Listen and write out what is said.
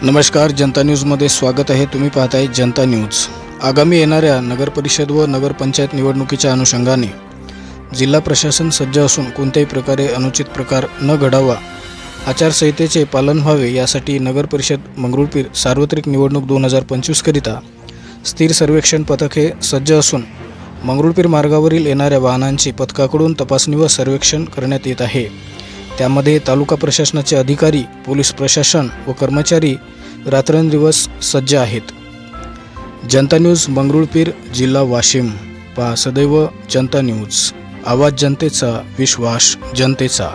नमस्कार, जनता न्यूजमध्ये स्वागत आहे। तुम्ही पाहताय जनता न्यूज। आगामी येणाऱ्या नगर परिषद व नगरपंचायत निवडणुकीच्या अनुषंगाने जिल्हा प्रशासन सज्ज असून कोणत्याही प्रकारे अनुचित प्रकार न घडावा, आचारसंहितेचे पालन व्हावे यासाठी नगर परिषद मंगरुळपीर सार्वत्रिक निवडणूक 2025 करिता स्थिर सर्वेक्षण पथके सज्ज असून मंगरुळपीर मार्गावरील येणाऱ्या वाहनांची पथकाकडून तपासणी व सर्वेक्षण करण्यात येत आहे। त्यामध्ये तालुका प्रशासनाचे अधिकारी, पोलीस प्रशासन व कर्मचारी रात्रंदिवस सज्ज आहेत। जनता न्यूज मंगरुळपीर, जिल्हा वाशिम। पहा सदैव जनता न्यूज, आवाज जनतेचा, विश्वास जनतेचा।